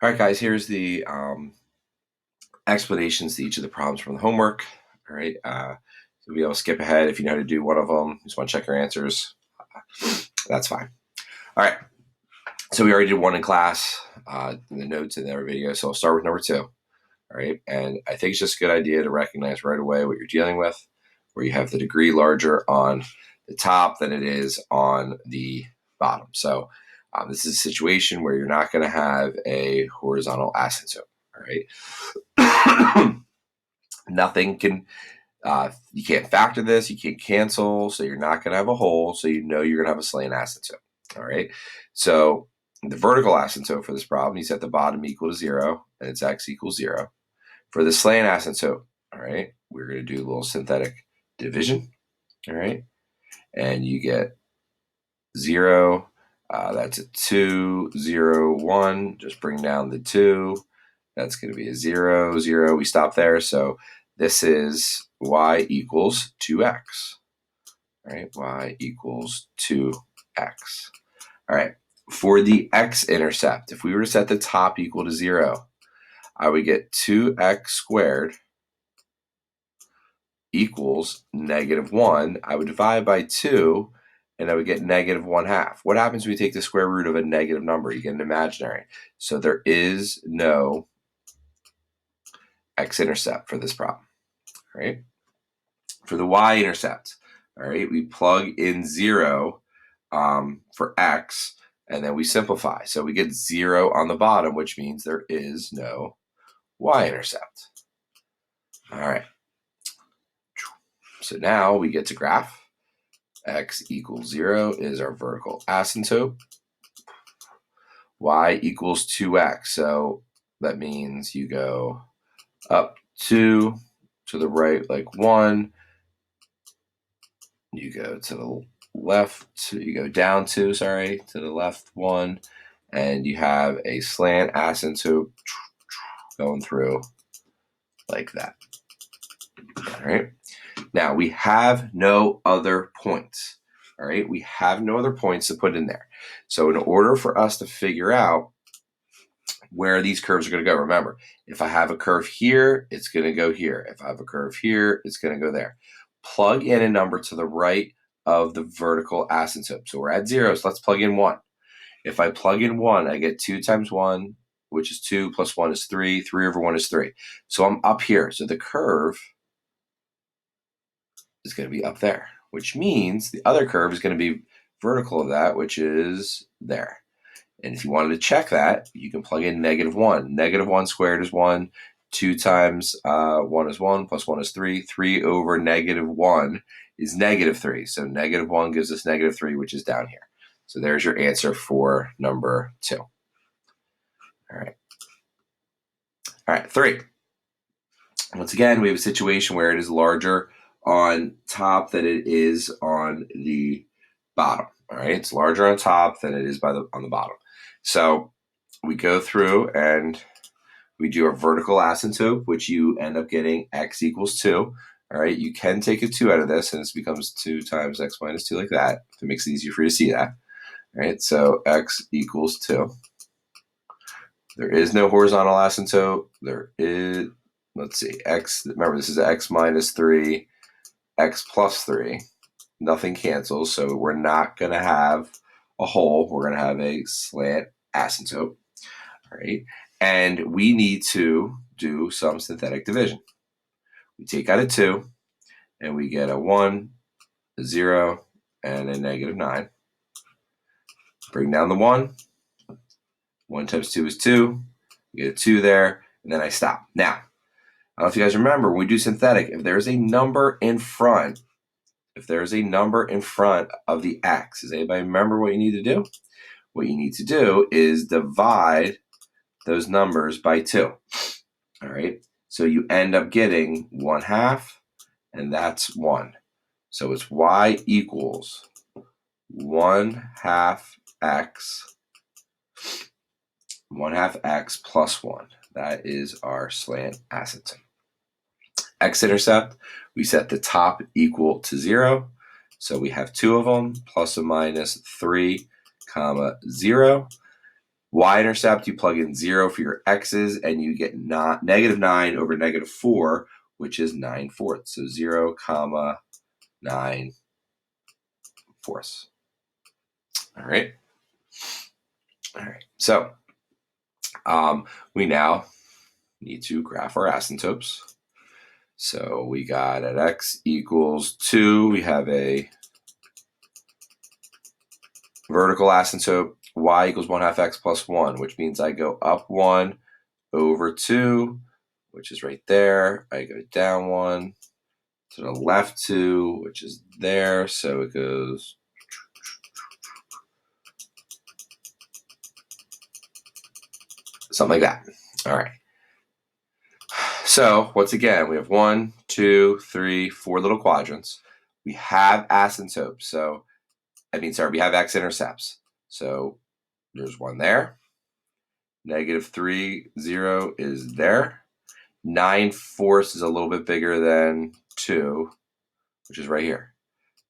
All right, guys, here's the explanations to each of the problems from the homework. All right, so you'll be able to skip ahead if you know how to do one of them. Just want to check your answers. That's fine. All right, so we already did one in class in the notes in our video, so I'll start with number 2. All right, and I think it's just a good idea to recognize right away what you're dealing with, where you have the degree larger on the top than it is on the bottom. So this is a situation where you're not going to have a horizontal asymptote. All right. Nothing can, you can't factor this, you can't cancel, so you're not going to have a hole, so you know you're going to have a slant asymptote. All right. So the vertical asymptote for this problem, you set the bottom equal to 0, and it's x equals 0. For the slant asymptote, all right, we're going to do a little synthetic division. All right. And you get 0. That's a 2, 0, 1. Just bring down the 2. That's going to be a 0, 0. We stop there. So this is y equals 2x. All right, y equals 2x. All right, for the x-intercept, if we were to set the top equal to 0, I would get 2x squared equals -1. I would divide by 2, and I would get -1/2. What happens when you take the square root of a negative number? You get an imaginary. So there is no x-intercept for this problem. All right. For the y-intercept, all right, we plug in 0 for x, and then we simplify. So we get 0 on the bottom, which means there is no y-intercept. All right. So now we get to graph. X equals 0 is our vertical asymptote. Y equals 2x. So that means you go up 2, to the right like 1. You go to the left, you go down 2, to the left 1. And you have a slant asymptote going through like that. All right. Now we have no other points. All right. We have no other points to put in there. So in order for us to figure out where these curves are going to go, remember, if I have a curve here, it's going to go here. If I have a curve here, it's going to go there. Plug in a number to the right of the vertical asymptote. So we're at 0, so let's plug in 1. If I plug in 1, I get 2 times 1, which is 2, plus 1 is 3. 3 over 1 is 3. So I'm up here. So the curve is going to be up there, which means the other curve is going to be vertical of that, which is there. And if you wanted to check that, you can plug in -1. -1 squared is 1. 2 times 1 is 1, plus 1 is 3. 3 over -1 is -3. So -1 gives us -3, which is down here. So there's your answer for number 2. All right. All right, 3. Once again, we have a situation where it is larger on top than it is on the bottom. All right, it's larger on top than it is on the bottom. So we go through and we do a vertical asymptote, which you end up getting x equals 2. All right, you can take a 2 out of this, and this becomes 2 times x minus 2 like that. If it makes it easier for you to see that. All right, so x equals 2. There is no horizontal asymptote. There is, let's see, x, remember this is x minus 3, x plus 3. Nothing cancels, so we're not going to have a hole. We're going to have a slant asymptote. All right, and we need to do some synthetic division. We take out a 2, and we get a 1, a 0, and a -9. Bring down the 1. 1 times 2 is 2. You get a 2 there, and then I stop. Now, I don't know if you guys remember, when we do synthetic, if there's a number in front, of the x, does anybody remember what you need to do? What you need to do is divide those numbers by 2. All right, so you end up getting 1/2, and that's 1. So it's y equals 1/2 x, 1/2 x plus 1. That is our slant asymptote. X-intercept, we set the top equal to 0. So we have 2 of them, plus or minus 3, 0. Y-intercept, you plug in 0 for your x's, and you get negative 9 over negative 4, which is 9/4. So 0, 9/4. All right. All right. So we now need to graph our asymptotes. So we got at x equals 2, we have a vertical asymptote, y equals 1/2 x plus 1, which means I go up 1 over 2, which is right there. I go down 1 to the left 2, which is there. So it goes something like that. All right. So once again, we have 1, 2, 3, 4 little quadrants. We have asymptotes. So we have x-intercepts. So there's 1 there. -3, 0 is there. 9/4 is a little bit bigger than 2, which is right here.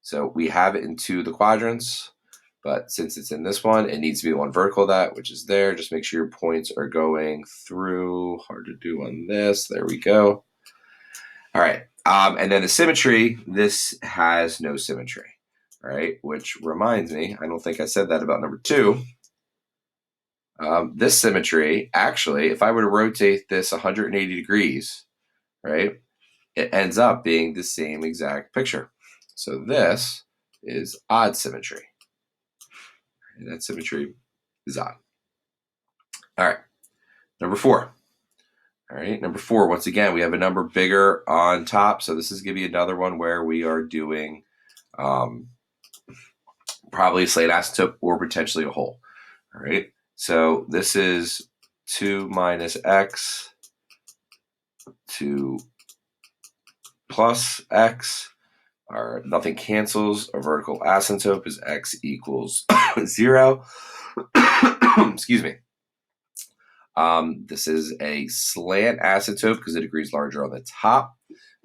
So we have it in 2 the quadrants, but since it's in this one, it needs to be the one vertical that, which is there. Just make sure your points are going through. Hard to do on this. There we go. All right. And then the symmetry, this has no symmetry, right? Which reminds me, I don't think I said that about number 2. This symmetry, actually, if I were to rotate this 180 degrees, right, it ends up being the same exact picture. So this is odd symmetry. And that symmetry is odd. All right, number 4. All right, number 4, once again, we have a number bigger on top. So this is going to be another one where we are doing probably a slant asymptote or potentially a hole. All right, so this is 2 minus x, 2 plus x. Nothing cancels. Our vertical asymptote is x equals 0. Excuse me. This is a slant asymptote because the degree is larger on the top.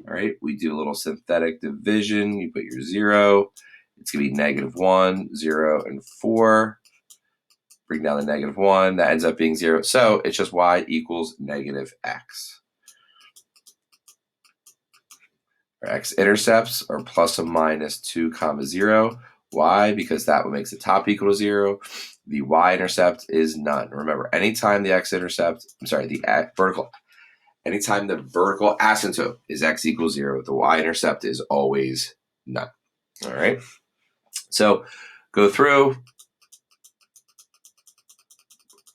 All right, we do a little synthetic division. You put your 0. It's going to be -1, 0, and 4. Bring down the -1. That ends up being 0. So it's just y equals -x. Our x-intercepts are plus or minus 2, 0. Why? Because that makes the top equal to 0. The y-intercept is none. Remember, anytime the anytime the vertical asymptote is x equals 0, the y-intercept is always none. All right. So go through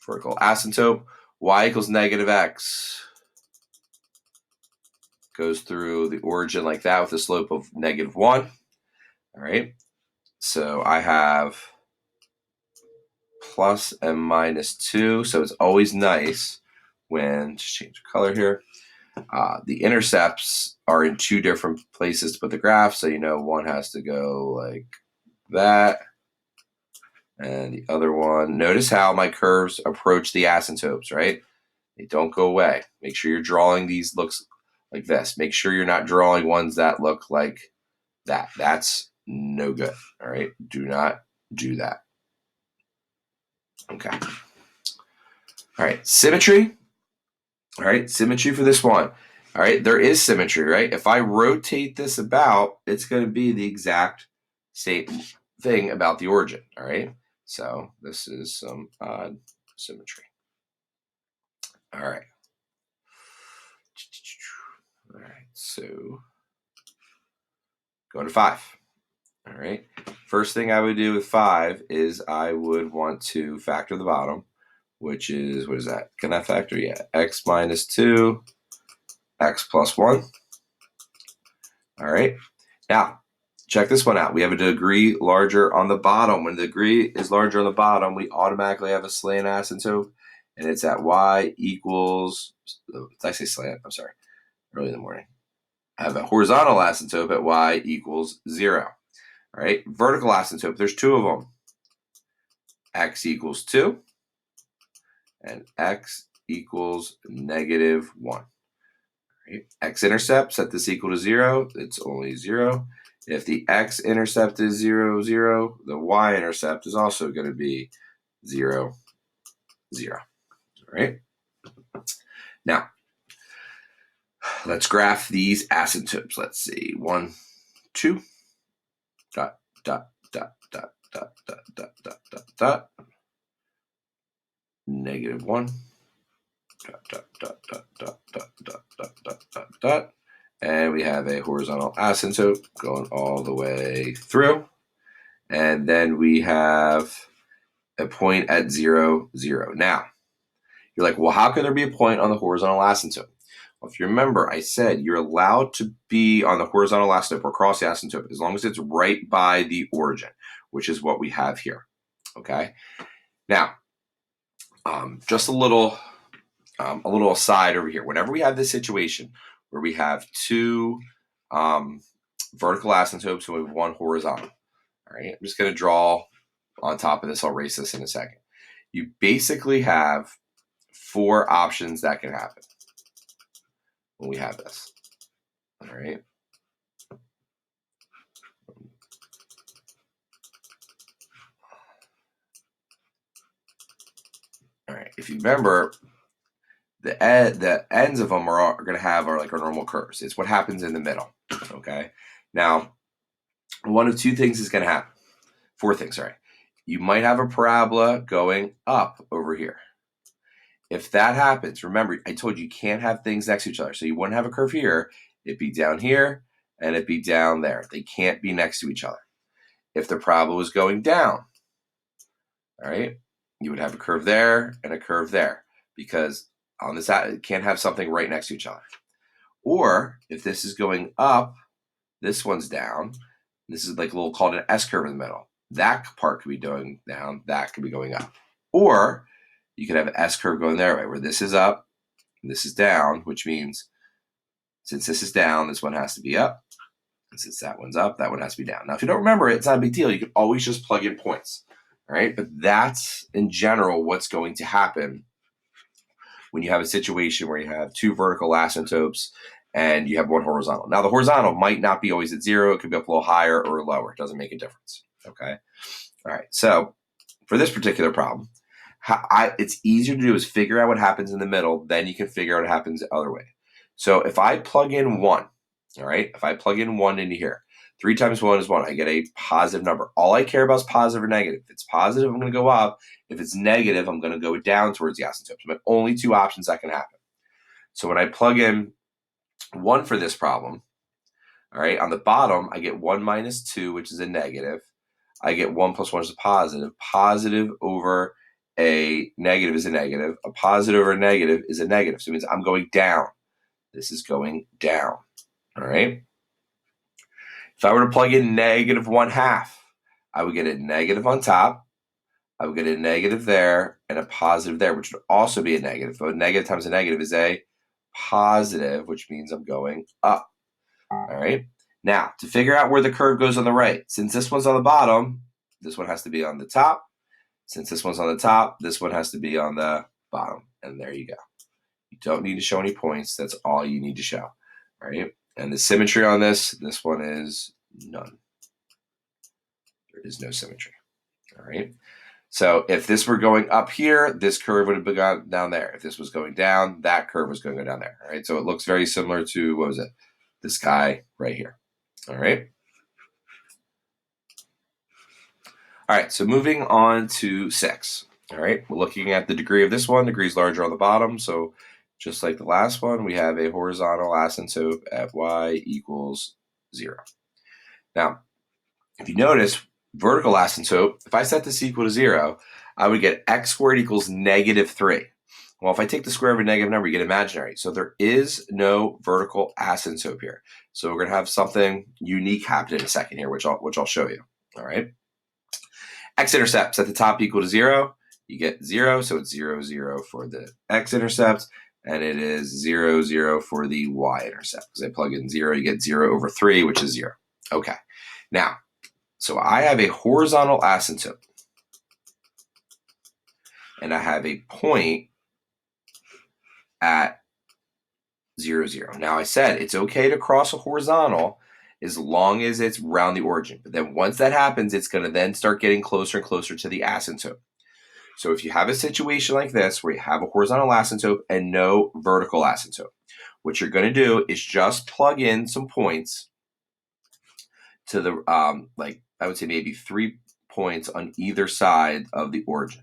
vertical asymptote, y equals -x. Goes through the origin like that with a slope of -1. All right. So I have plus and minus 2. So it's always nice when, just change the color here, the intercepts are in 2 different places to put the graph. So one has to go like that. And the other one, notice how my curves approach the asymptotes, right? They don't go away. Make sure you're drawing these looks like this. Make sure you're not drawing ones that look like that. That's no good. All right. Do not do that. Okay. All right. Symmetry. All right. Symmetry for this one. All right. There is symmetry, right? If I rotate this about, it's going to be the exact same thing about the origin. All right. So this is some odd symmetry. All right. All right. So go to 5. All right. First thing I would do with 5 is I would want to factor the bottom, which is, what is that? Can I factor? Yeah. X minus 2, x plus 1. All right. Now, check this one out. We have a degree larger on the bottom. When the degree is larger on the bottom, we automatically have a slant asymptote, and it's at y equals, did I say slant? I'm sorry. Early in the morning. I have a horizontal asymptote at y equals 0. All right. Vertical asymptote, there's 2 of them. X equals 2 and x equals -1. Right? X-intercept, set this equal to 0. It's only 0. If the x-intercept is 0, 0, the y-intercept is also going to be 0, 0. All right. Now, let's graph these asymptotes. Let's see. 1, 2, dot, dot, dot, dot, dot, dot, dot, dot, dot, dot. -1, dot, dot, dot, dot, dot, dot, dot, dot, dot, dot, dot. And we have a horizontal asymptote going all the way through. And then we have a point at 0, 0. Now, you're like, well, how can there be a point on the horizontal asymptote? Well, if you remember, I said you're allowed to be on the horizontal asymptote or across the asymptote as long as it's right by the origin, which is what we have here. Okay. Now, just a little aside over here. Whenever we have this situation where we have two vertical asymptotes and we have one horizontal, all right, I'm just going to draw on top of this. I'll erase this in a second. You basically have 4 options that can happen when we have this. All right. All right. If you remember, the ends of them are going to have like our normal curves. It's what happens in the middle. Okay. Now, one of 2 things is going to happen. 4 things. Sorry. You might have a parabola going up over here. If that happens, remember, I told you can't have things next to each other. So you wouldn't have a curve here. It'd be down here and it'd be down there. They can't be next to each other. If the parabola was going down, all right, you would have a curve there and a curve there because on this side, it can't have something right next to each other. Or if this is going up, this one's down. This is like a little called an S curve in the middle. That part could be going down. That could be going up. Or you could have an S curve going their way where this is up, and this is down, which means since this is down, this one has to be up. And since that one's up, that one has to be down. Now, if you don't remember it, it's not a big deal. You can always just plug in points, all right? But that's, in general, what's going to happen when you have a situation where you have 2 vertical asymptotes and you have 1 horizontal. Now, the horizontal might not be always at 0. It could be up a little higher or lower. It doesn't make a difference, okay? All right, so for this particular problem, it's easier to do is figure out what happens in the middle, then you can figure out what happens the other way. So if I plug in 1, all right, if I plug in 1 into here, 3 times 1 is 1. I get a positive number. All I care about is positive or negative. If it's positive, I'm going to go up. If it's negative, I'm going to go down towards the asymptote. But only 2 options that can happen. So when I plug in 1 for this problem, all right, on the bottom, I get 1 minus 2, which is a negative. I get 1 plus 1 is a positive. Positive over a negative is a negative. A positive over a negative is a negative. So it means I'm going down. This is going down. All right. If I were to plug in -1/2, I would get a negative on top. I would get a negative there and a positive there, which would also be a negative. So a negative times a negative is a positive, which means I'm going up. All right. Now, to figure out where the curve goes on the right, since this one's on the bottom, this one has to be on the top. Since this one's on the top, this one has to be on the bottom. And there you go. You don't need to show any points. That's all you need to show. All right. And the symmetry on this one is none. There is no symmetry. All right. So if this were going up here, this curve would have gone down there. If this was going down, that curve was going to go down there. All right. So it looks very similar to, what was it? This guy right here. All right. All right. So moving on to 6. All right. We're looking at the degree of this one. Degree is larger on the bottom. So just like the last one, we have a horizontal asymptote at y equals 0. Now, if you notice, vertical asymptote, if I set this equal to 0, I would get x squared equals -3. Well, if I take the square of a negative number, you get imaginary. So there is no vertical asymptote here. So we're going to have something unique happen in a second here, which I'll show you. All right. X-intercepts at the top equal to 0. You get 0, so it's 0, 0 for the x-intercept, and it is 0, 0 for the y-intercept. Because I plug in 0, you get 0 over 3, which is 0. Okay. Now, so I have a horizontal asymptote, and I have a point at 0, 0. Now, I said it's okay to cross a horizontal as long as it's around the origin. But then once that happens, it's going to then start getting closer and closer to the asymptote. So if you have a situation like this where you have a horizontal asymptote and no vertical asymptote, what you're going to do is just plug in some points to the, like I would say maybe 3 points on either side of the origin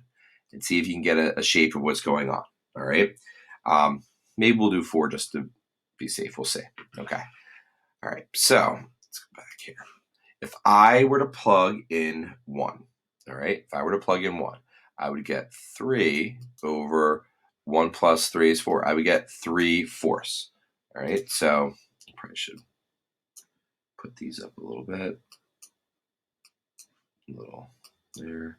and see if you can get a shape of what's going on. All right. Maybe we'll do 4 just to be safe. We'll see. Okay. All right. So let's go back here. If I were to plug in 1, all right, if I were to plug in 1, I would get 3 over 1 plus 3 is 4. I would get 3/4. All right. So I probably should put these up a little bit. A little there.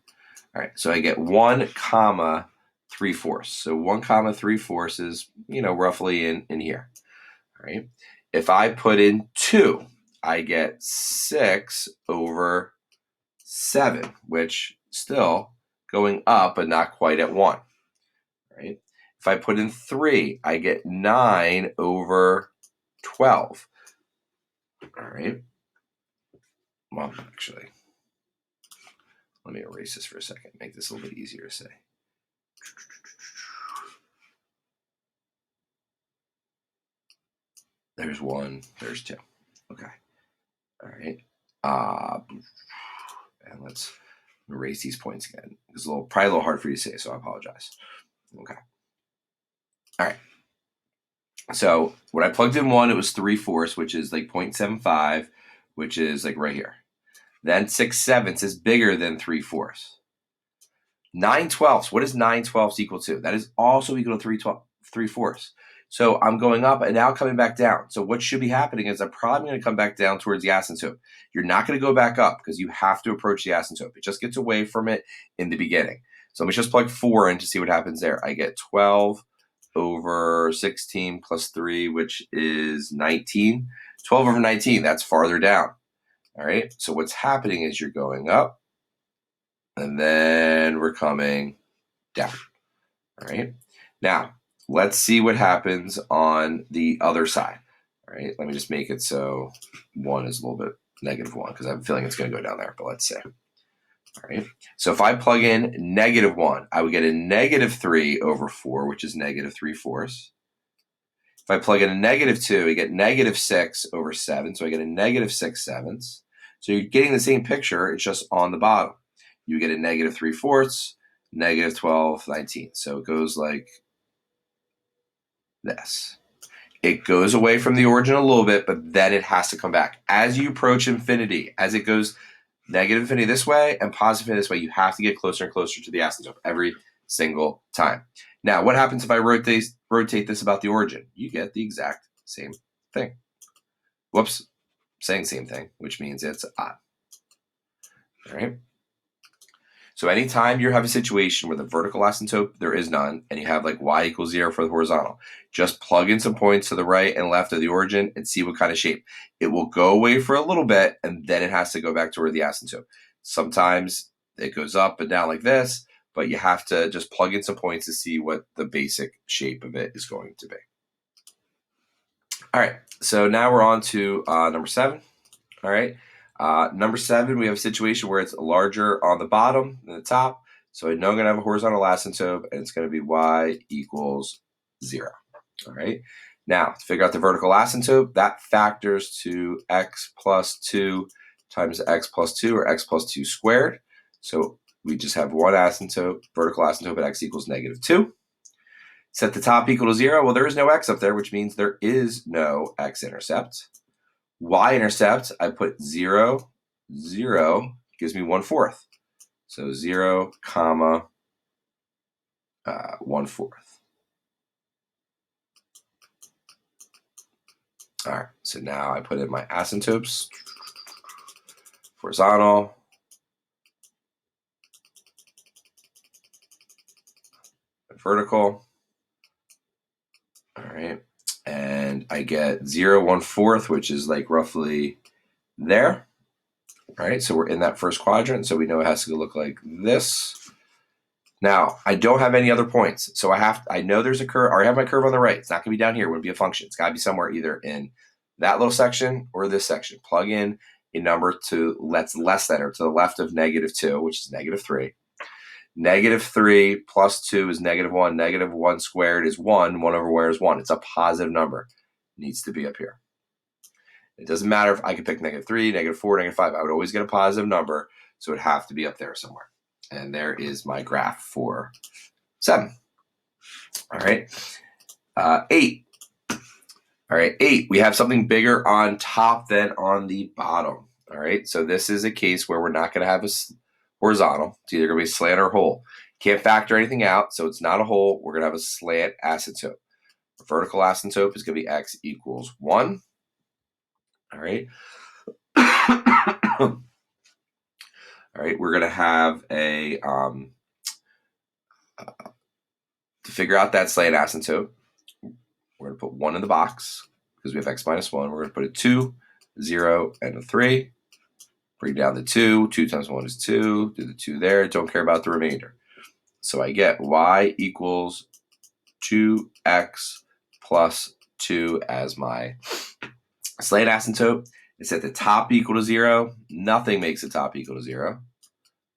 All right. So I get 1 comma 3/4. So 1 comma 3/4 is, roughly in here. All right. If I put in 2, I get 6 over 7, which still going up, but not quite at 1. Right? If I put in 3, I get 9 over 12. All right. Well, actually, let me erase this for a second. Make this a little bit easier to say. There's 1. There's 2. Okay. All right. And let's erase these points again. It's probably a little hard for you to say, so I apologize. Okay. All right. So when I plugged in 1, it was 3/4, which is like 0.75, which is like right here. Then 6/7 is bigger than 3/4. 9/12. What is 9/12 equal to? That is also equal to 3/4. So I'm going up and now coming back down. So what should be happening is I'm probably going to come back down towards the asymptote. You're not going to go back up because you have to approach the asymptote. It just gets away from it in the beginning. So let me just plug 4 in to see what happens there. I get 12 over 16 plus 3, which is 19. 12 over 19, that's farther down. All right. So what's happening is you're going up and then we're coming down. All right. Now, let's see what happens on the other side. All right. Let me just make it so 1 is a little bit -1 because I have a feeling it's going to go down there, but let's see. All right. So if I plug in -1, I would get a -3 over 4, which is -3/4. If I plug in a -2, I get -6 over 7. So I get a -6/7. So you're getting the same picture. It's just on the bottom. You get a -3/4, -12, 19. So it goes like this. It goes away from the origin a little bit, but then it has to come back. As you approach infinity, as it goes negative infinity this way and positive infinity this way, you have to get closer and closer to the asymptote every single time. Now, what happens if I rotate this about the origin? You get the exact same thing. Whoops, saying same thing, which means it's odd. All right. So anytime you have a situation where the vertical asymptote, there is none, and you have like y equals 0 for the horizontal, just plug in some points to the right and left of the origin and see what kind of shape. It will go away for a little bit, and then it has to go back to where the asymptote. Sometimes it goes up and down like this, but you have to just plug in some points to see what the basic shape of it is going to be. All right, so now we're on to number 7. All right. Number 7, we have a situation where it's larger on the bottom than the top. So I know I'm going to have a horizontal asymptote, and it's going to be y equals 0. All right. Now, to figure out the vertical asymptote, that factors to x plus 2 times x plus 2, or x plus 2 squared. So we just have one asymptote, vertical asymptote, but x equals -2. Set the top equal to 0. Well, there is no x up there, which means there is no x-intercept. Y-intercept, I put 0, 0, gives me 1/4. So 0, comma, 1/4. All right, so now I put in my asymptotes. Horizontal. Vertical. All right, and I get 0, 1/4, which is like roughly there. All right, so we're in that first quadrant, so we know it has to look like this. Now, I don't have any other points, so I know there's a curve, or I have my curve on the right. It's not going to be down here. It wouldn't be a function. It's got to be somewhere either in that little section or this section. Plug in a number to less than or to the left of -2, which is -3. -3 plus 2 is -1. -1 squared is 1. 1 over where is 1. It's a positive number. It needs to be up here. It doesn't matter if I could pick -3, -4, -5. I would always get a positive number, so it would have to be up there somewhere. And there is my graph for 7. All right. 8. All right, 8. We have something bigger on top than on the bottom. All right, so this is a case where we're not going to have a horizontal. It's either going to be a slant or a hole. Can't factor anything out, so it's not a hole. We're going to have a slant asymptote. The vertical asymptote is going to be x equals 1. All right. All right, we're going to have a, to figure out that slant asymptote, we're going to put 1 in the box because we have x minus 1. We're going to put a 2, 0, and a 3. Bring down the 2. 2 times 1 is 2. Do the 2 there. Don't care about the remainder. So I get y equals 2x plus 2 as my slant asymptote. It's at the top equal to 0. Nothing makes the top equal to 0.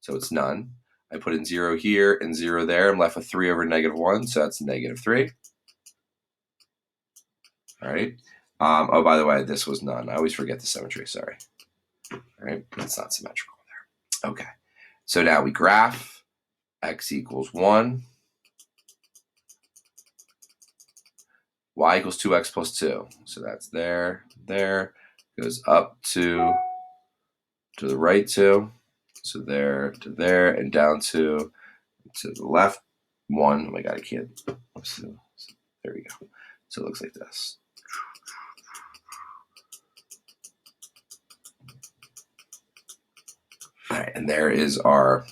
So it's none. I put in 0 here and 0 there. I'm left with 3 over -1. So that's -3. All right. Oh, by the way, this was none. I always forget the symmetry. Sorry. All right. That's not symmetrical there. Okay. So now we graph x equals 1. Y equals 2x plus 2. So that's there, goes up to the right 2. So there to there and down to the left 1. Oh my God, I can't. So there we go. So it looks like this. All right, and there is our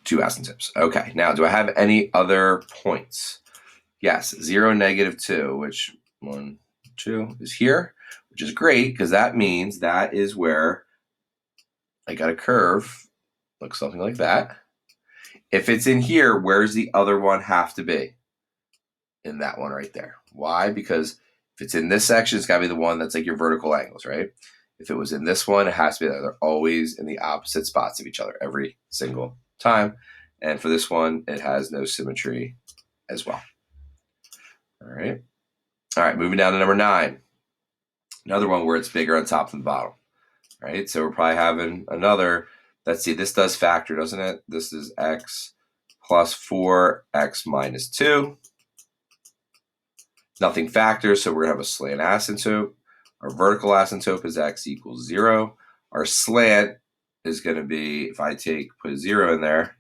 2 asymptotes. Okay, now do I have any other points? Yes, 0, -2, which 1, 2 is here, which is great because that means that is where I got a curve, looks something like that. If it's in here, where's the other one have to be? In that one right there. Why? Because if it's in this section, it's got to be the one that's like your vertical angles, right? If it was in this one, it has to be there. They're always in the opposite spots of each other every single time. And for this one, it has no symmetry as well. All right. All right, moving down to number 9. Another one where it's bigger on top than the bottom. All right, so we're probably having another, let's see, this does factor, doesn't it? This is x plus 4, x minus 2. Nothing factors, so we're going to have a slant asymptote. Our vertical asymptote is x equals 0. Our slant is going to be, if I put a 0 in there,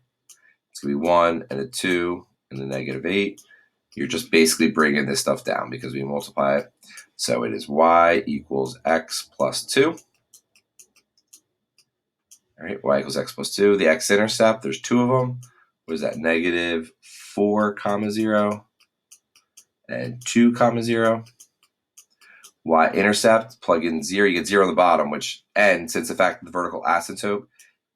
it's going to be 1 and a 2 and a -8. You're just basically bringing this stuff down because we multiply it. So it is y equals x plus 2. All right, y equals x plus 2. The x-intercept, there's 2 of them. What is that? -4, 0 and 2, 0. Y-intercept, plug in 0. You get 0 on the bottom, and since the fact that the vertical asymptote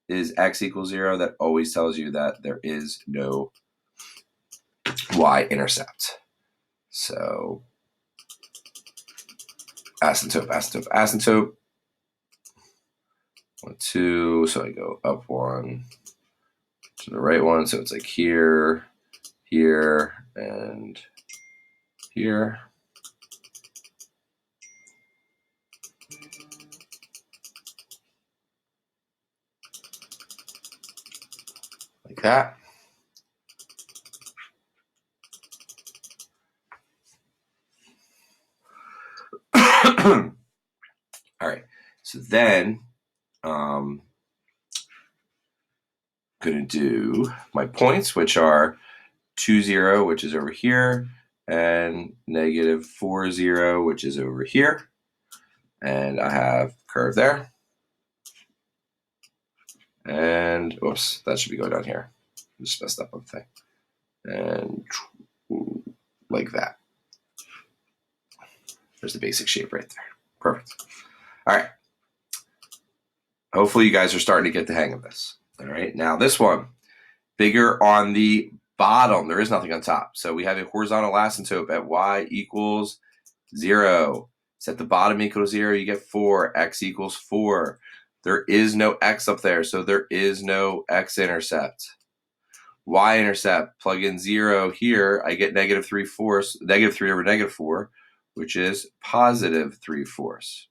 is x equals 0, that always tells you that there is no y-intercept. So asymptote, asymptote, asymptote. 1, 2. So I go up 1 to the right one. So it's like here, here, and here. Like that. All right. So then I'm going to do my points, which are 2, 0, which is over here, and -4, 0, which is over here. And I have curve there. And, oops, that should be going down here. I just messed up on the thing. And like that. There's the basic shape right there. Perfect. All right. Hopefully you guys are starting to get the hang of this. All right. Now this one, bigger on the bottom. There is nothing on top. So we have a horizontal asymptote at y equals 0. Set the bottom equal to 0. You get 4. X equals 4. There is no x up there, so there is no x-intercept. Y-intercept, plug in 0 here, I get negative 3/4, negative 3 over negative 4, which is positive 3/4.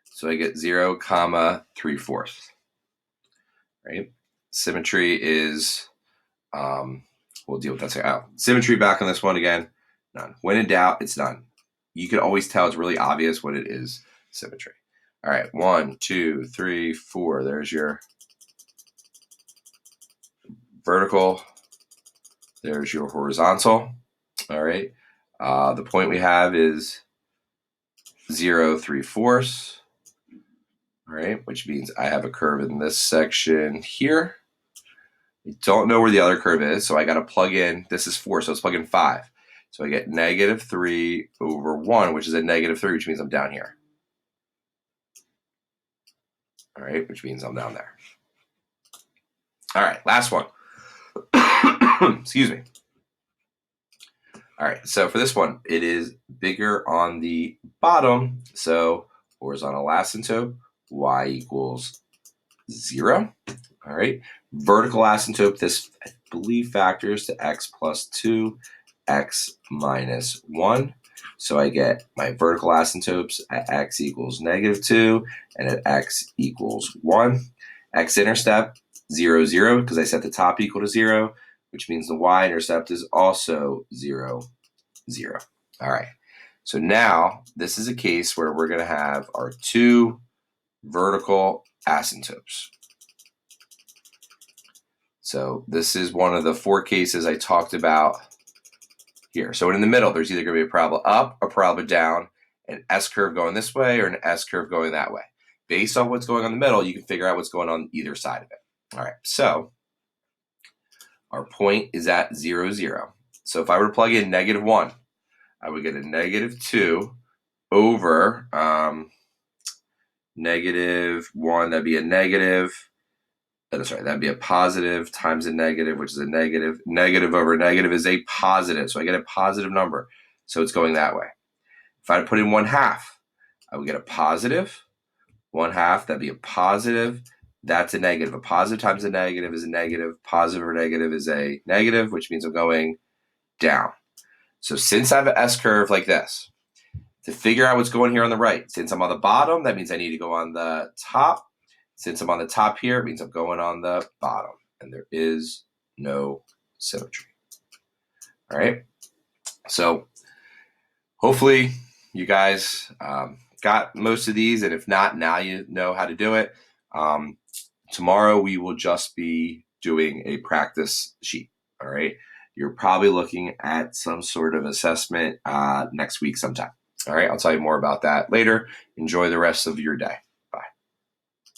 So I get 0, 3/4. Right? Symmetry is, we'll deal with that. Oh, symmetry back on this one again, none. When in doubt, it's none. You can always tell it's really obvious when it is symmetry. All right, 1, 2, 3, 4. There's your vertical. There's your horizontal. All right. The point we have is 0, 3/4. All right, which means I have a curve in this section here. I don't know where the other curve is, so I got to plug in. This is 4, so let's plug in 5. So I get negative 3 over 1, which is a negative 3, which means I'm down here. All right, which means I'm down there. All right, last one. Excuse me. All right, so for this one, it is bigger on the bottom. So horizontal asymptote, y equals 0. All right, vertical asymptote, this I believe factors to x plus 2, x minus 1. So I get my vertical asymptotes at x equals negative 2 and at x equals 1. X-intercept, 0, 0, because I set the top equal to 0, which means the y-intercept is also 0, 0. All right, so now this is a case where we're going to have our two vertical asymptotes. So this is one of the 4 cases I talked about here. So in the middle, there's either going to be a parabola up, a parabola down, an S-curve going this way, or an S-curve going that way. Based on what's going on in the middle, you can figure out what's going on either side of it. All right, so our point is at 0, 0. So if I were to plug in negative 1, I would get a negative 2 over negative 1. That'd be a negative. That'd be a positive times a negative, which is a negative. Negative over negative is a positive. So I get a positive number. So it's going that way. If I put in 1/2, I would get a positive. 1/2, that'd be a positive. That's a negative. A positive times a negative is a negative. Positive or negative is a negative, which means I'm going down. So since I have an S-curve like this, to figure out what's going here on the right, since I'm on the bottom, that means I need to go on the top. Since I'm on the top here, it means I'm going on the bottom, and there is no symmetry. All right. So hopefully you guys got most of these, and if not, now you know how to do it. Tomorrow we will just be doing a practice sheet. All right. You're probably looking at some sort of assessment next week sometime. All right. I'll tell you more about that later. Enjoy the rest of your day.